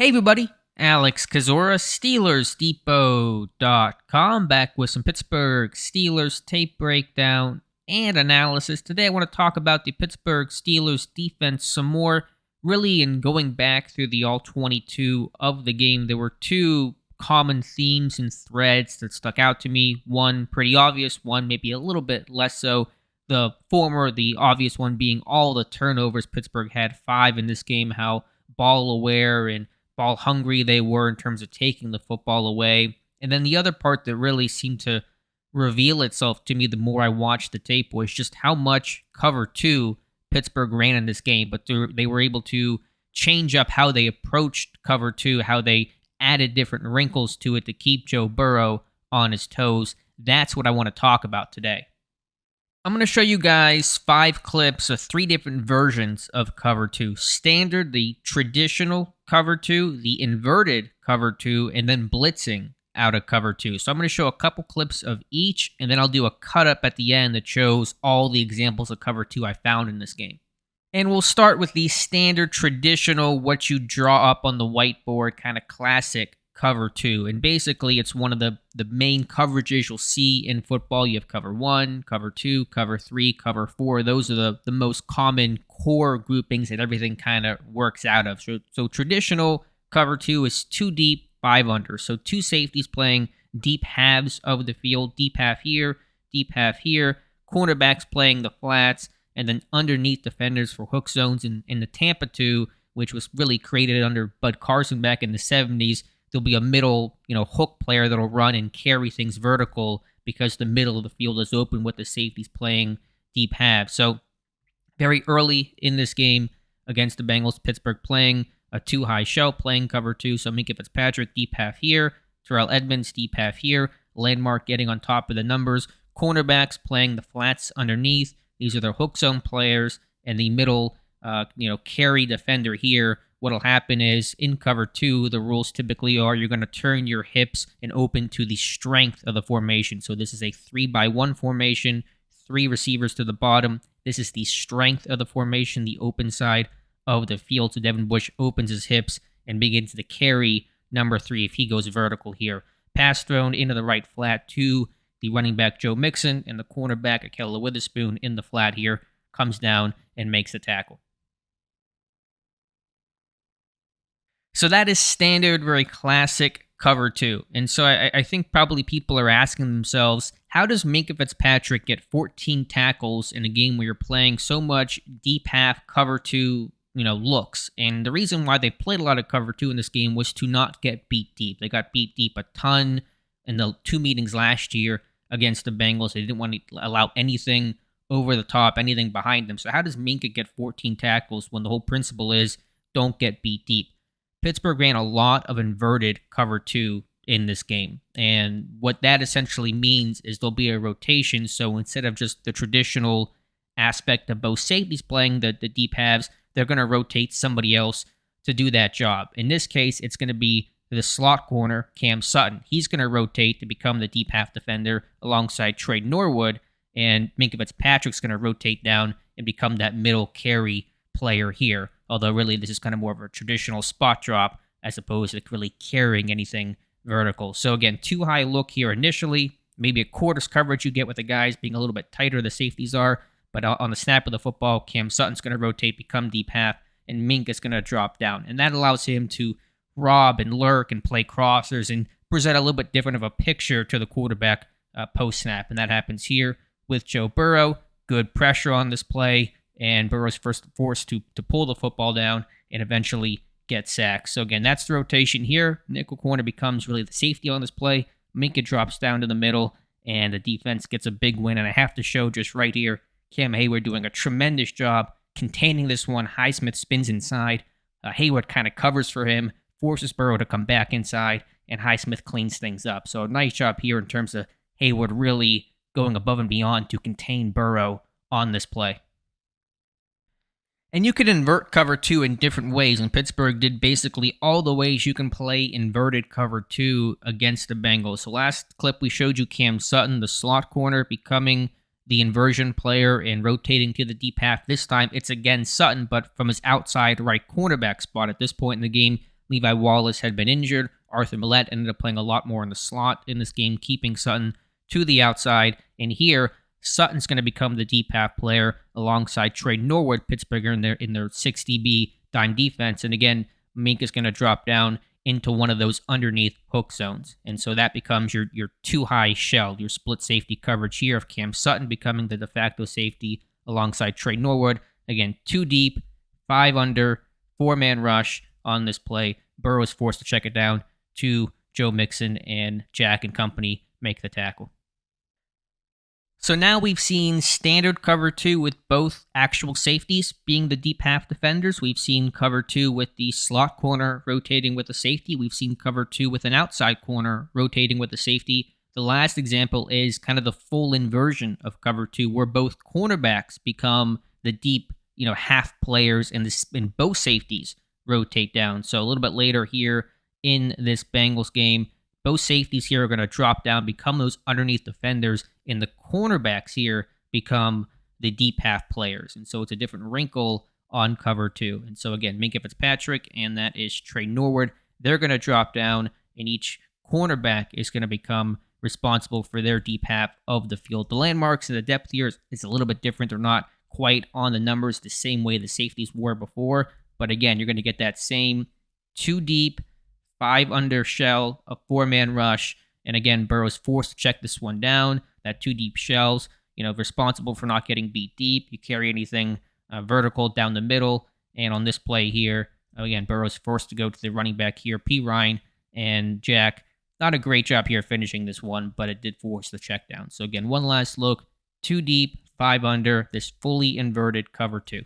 Hey everybody, Alex Kazora, SteelersDepot.com, back with some Pittsburgh Steelers tape breakdown and analysis. Today I want to talk about the Pittsburgh Steelers defense some more, really in going back through the all-22 of the game. There were two common themes and threads that stuck out to me. One pretty obvious, one maybe a little bit less so. The former, the obvious one being all the turnovers. Pittsburgh had 5 in this game, how ball aware and ball hungry they were in terms of taking the football away. And then the other part that really seemed to reveal itself to me the more I watched the tape was just how much cover 2 Pittsburgh ran in this game. But they were able to change up how they approached cover 2, how they added different wrinkles to it to keep Joe Burrow on his toes. That's what I want to talk about today. I'm going to show you guys 5 clips of 3 different versions of cover 2. Standard, the traditional cover 2, the inverted cover 2, and then blitzing out of cover 2. So I'm going to show a couple clips of each, and then I'll do a cut up at the end that shows all the examples of cover 2 I found in this game. And we'll start with the standard traditional, what you draw up on the whiteboard, kind of classic cover 2. And basically, it's one of the main coverages you'll see in football. You have cover 1, cover 2, cover 3, cover 4. Those are the most common core groupings that everything kind of works out of. So traditional cover 2 is 2 deep, 5 under. So 2 safeties playing deep halves of the field, deep half here, cornerbacks playing the flats, and then underneath defenders for hook zones. In the Tampa 2, which was really created under Bud Carson back in the 70s, there'll be a middle, hook player that'll run and carry things vertical because the middle of the field is open with the safeties playing deep halves. So very early in this game against the Bengals, Pittsburgh playing a 2-high shell, playing cover 2. So Minkah Fitzpatrick deep half here, Terrell Edmunds deep half here, Landmark getting on top of the numbers, cornerbacks playing the flats underneath. These are their hook zone players, and the middle, carry defender here. What'll happen is in cover 2, the rules typically are you're going to turn your hips and open to the strength of the formation. So this is a 3-by-1 formation, 3 receivers to the bottom. This is the strength of the formation, the open side of the field. So Devin Bush opens his hips and begins to carry number 3 if he goes vertical here. Pass thrown into the right flat to the running back Joe Mixon, and the cornerback Ahkello Witherspoon in the flat here comes down and makes the tackle. So that is standard, very classic cover 2. And so I think probably people are asking themselves, how does Minkah Fitzpatrick get 14 tackles in a game where you're playing so much deep half cover 2, looks? And the reason why they played a lot of cover 2 in this game was to not get beat deep. They got beat deep a ton in the 2 meetings last year against the Bengals. They didn't want to allow anything over the top, anything behind them. So how does Minkah get 14 tackles when the whole principle is don't get beat deep? Pittsburgh ran a lot of inverted cover 2 in this game. And what that essentially means is there'll be a rotation. So instead of just the traditional aspect of both safeties playing the deep halves, they're going to rotate somebody else to do that job. In this case, it's going to be the slot corner, Cam Sutton. He's going to rotate to become the deep half defender alongside Trey Norwood. And Minkah Fitzpatrick's going to rotate down and become that middle carry player here. Although really this is kind of more of a traditional spot drop as opposed to really carrying anything vertical. So again, 2-high look here initially. Maybe a quarters coverage you get with the guys being a little bit tighter the safeties are. But on the snap of the football, Cam Sutton's going to rotate, become deep half, and Minkah's going to drop down. And that allows him to rob and lurk and play crossers and present a little bit different of a picture to the quarterback post-snap. And that happens here with Joe Burrow. Good pressure on this play. And Burrow's forced to pull the football down and eventually get sacked. So again, that's the rotation here. Nickel corner becomes really the safety on this play. Minkah drops down to the middle, and the defense gets a big win. And I have to show just right here, Cam Hayward doing a tremendous job containing this one. Highsmith spins inside. Hayward kind of covers for him, forces Burrow to come back inside, and Highsmith cleans things up. So a nice job here in terms of Hayward really going above and beyond to contain Burrow on this play. And you could invert cover 2 in different ways, and Pittsburgh did basically all the ways you can play inverted cover 2 against the Bengals. So last clip we showed you Cam Sutton, the slot corner, becoming the inversion player and rotating to the deep half. This time it's again Sutton, but from his outside right cornerback spot. At this point in the game, Levi Wallace had been injured. Arthur Millette ended up playing a lot more in the slot in this game, keeping Sutton to the outside. And here, Sutton's going to become the deep half player alongside Trey Norwood, Pittsburgh in their 6 DB dime defense. And again, Mink is going to drop down into one of those underneath hook zones. And so that becomes your too high shell, your split safety coverage here of Cam Sutton becoming the de facto safety alongside Trey Norwood. Again, 2 deep, 5 under, 4-man rush on this play. Burrow is forced to check it down to Joe Mixon, and Jack and company make the tackle. So now we've seen standard cover 2 with both actual safeties being the deep half defenders. We've seen cover 2 with the slot corner rotating with the safety. We've seen cover 2 with an outside corner rotating with the safety. The last example is kind of the full inversion of cover 2, where both cornerbacks become the deep, half players, and both safeties rotate down. So a little bit later here in this Bengals game, both safeties here are going to drop down, become those underneath defenders, and the cornerbacks here become the deep half players. And so it's a different wrinkle on cover 2. And so again, Minkah Fitzpatrick, and that is Trey Norwood. They're going to drop down, and each cornerback is going to become responsible for their deep half of the field. The landmarks and the depth here is a little bit different. They're not quite on the numbers the same way the safeties were before. But again, you're going to get that same 2 deep, 5 under shell, a 4-man rush. And again, Burrow's forced to check this one down. That 2 deep shells, responsible for not getting beat deep. You carry anything vertical down the middle. And on this play here, again, Burrow's forced to go to the running back here, P. Ryan, and Jack. Not a great job here finishing this one, but it did force the check down. So again, one last look, 2 deep, 5 under, this fully inverted cover 2.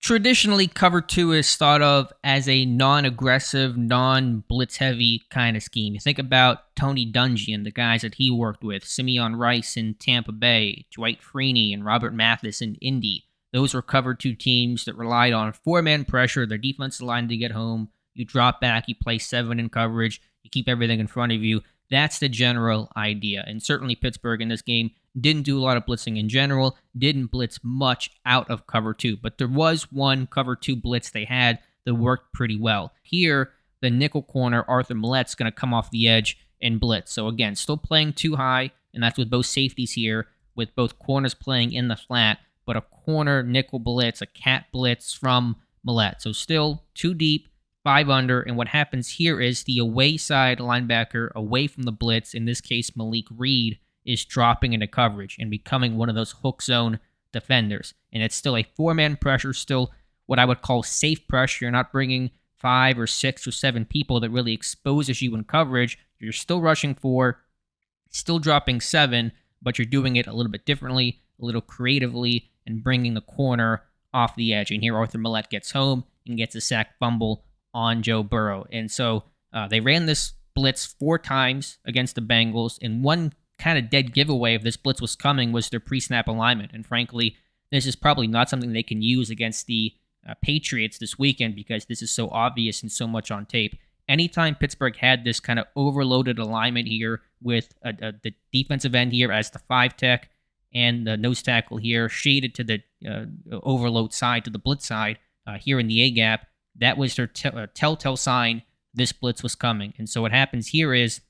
Traditionally, cover 2 is thought of as a non-aggressive, non-blitz-heavy kind of scheme. You think about Tony Dungy and the guys that he worked with, Simeon Rice in Tampa Bay, Dwight Freeney and Robert Mathis in Indy. Those were cover 2 teams that relied on 4-man pressure, their defensive line to get home. You drop back, you play 7 in coverage, you keep everything in front of you. That's the general idea. And certainly Pittsburgh in this game didn't do a lot of blitzing in general, didn't blitz much out of cover 2. But there was one cover 2 blitz they had that worked pretty well. Here, the nickel corner, Arthur Millette's going to come off the edge and blitz. So again, still playing too high, and that's with both safeties here, with both corners playing in the flat, but a corner nickel blitz, a cat blitz from Millette. So still 2 deep, 5 under, and what happens here is the away side linebacker, away from the blitz, in this case Malik Reed, is dropping into coverage and becoming one of those hook zone defenders. And it's still a 4-man pressure, still what I would call safe pressure. You're not bringing 5 or 6 or 7 people that really exposes you in coverage. You're still rushing 4, still dropping 7, but you're doing it a little bit differently, a little creatively, and bringing the corner off the edge. And here Arthur Millette gets home and gets a sack fumble on Joe Burrow. And so they ran this blitz 4 times against the Bengals, and one kind of dead giveaway if this blitz was coming was their pre-snap alignment. And frankly, this is probably not something they can use against the Patriots this weekend because this is so obvious and so much on tape. Anytime Pittsburgh had this kind of overloaded alignment here with the defensive end here as the 5 tech and the nose tackle here shaded to the overload side, to the blitz side here in the A-gap, that was their telltale sign this blitz was coming. And so what happens here is,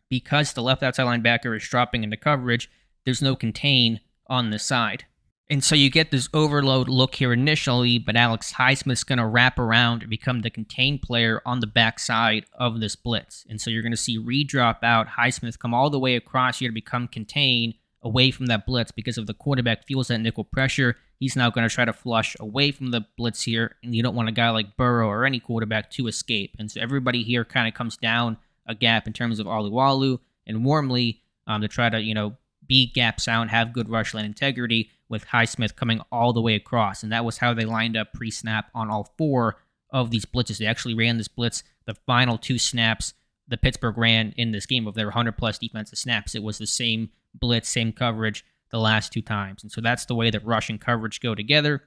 because the left outside linebacker is dropping into coverage, there's no contain on the side. And so you get this overload look here initially, but Alex Highsmith's going to wrap around and become the contained player on the backside of this blitz. And so you're going to see Reed drop out, Highsmith come all the way across here to become contained away from that blitz because if the quarterback feels that nickel pressure, he's now going to try to flush away from the blitz here, and you don't want a guy like Burrow or any quarterback to escape. And so everybody here kind of comes down a gap in terms of Alualu and Wormley to try to, be gap sound, have good rush line integrity with Highsmith coming all the way across. And that was how they lined up pre-snap on all 4 of these blitzes. They actually ran this blitz the final 2 snaps the Pittsburgh ran in this game of their 100-plus defensive snaps. It was the same blitz, same coverage the last 2 times. And so that's the way that rush and coverage go together.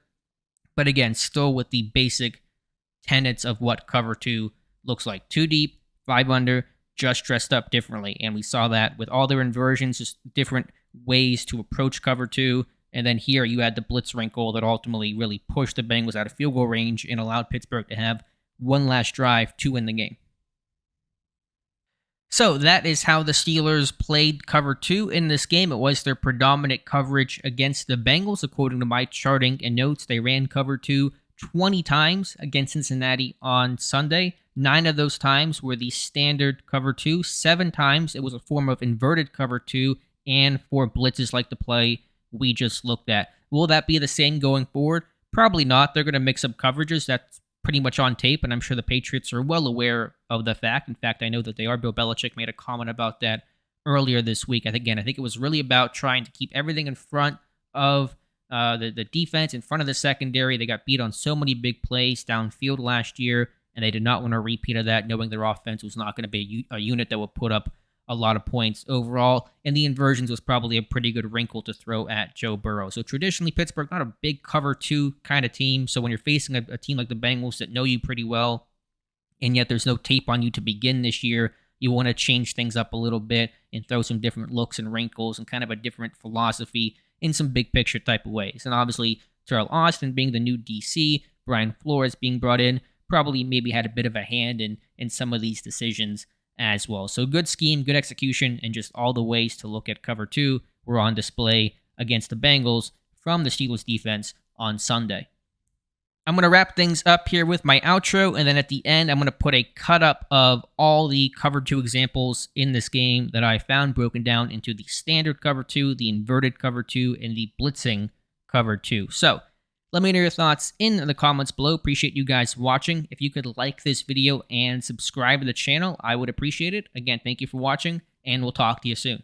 But again, still with the basic tenets of what cover 2 looks like. 2 deep, 5 under, just dressed up differently. And we saw that with all their inversions, just different ways to approach cover 2. And then here you had the blitz wrinkle that ultimately really pushed the Bengals out of field goal range and allowed Pittsburgh to have one last drive to win the game. So that is how the Steelers played cover 2 in this game. It was their predominant coverage against the Bengals. According to my charting and notes, they ran cover 2 20 times against Cincinnati on Sunday. 9 of those times were the standard cover 2. 7 times it was a form of inverted cover 2 and 4 blitzes like the play we just looked at. Will that be the same going forward? Probably not. They're going to mix up coverages. That's pretty much on tape, and I'm sure the Patriots are well aware of the fact. In fact, I know that they are. Bill Belichick made a comment about that earlier this week. I think it was really about trying to keep everything in front of the defense, in front of the secondary. They got beat on so many big plays downfield last year, and they did not want a repeat of that, knowing their offense was not going to be a unit that would put up a lot of points overall, and the inversions was probably a pretty good wrinkle to throw at Joe Burrow. So traditionally, Pittsburgh, not a big cover 2 kind of team, so when you're facing a team like the Bengals that know you pretty well, and yet there's no tape on you to begin this year, you want to change things up a little bit and throw some different looks and wrinkles and kind of a different philosophy in some big picture type of ways. And obviously, Terrell Austin being the new DC, Brian Flores being brought in, probably maybe had a bit of a hand in some of these decisions as well. So good scheme, good execution, and just all the ways to look at cover 2 were on display against the Bengals from the Steelers defense on Sunday. I'm going to wrap things up here with my outro, and then at the end, I'm going to put a cut up of all the cover 2 examples in this game that I found broken down into the standard cover 2, the inverted cover 2, and the blitzing cover 2. So let me know your thoughts in the comments below. Appreciate you guys watching. If you could like this video and subscribe to the channel, I would appreciate it. Again, thank you for watching, and we'll talk to you soon.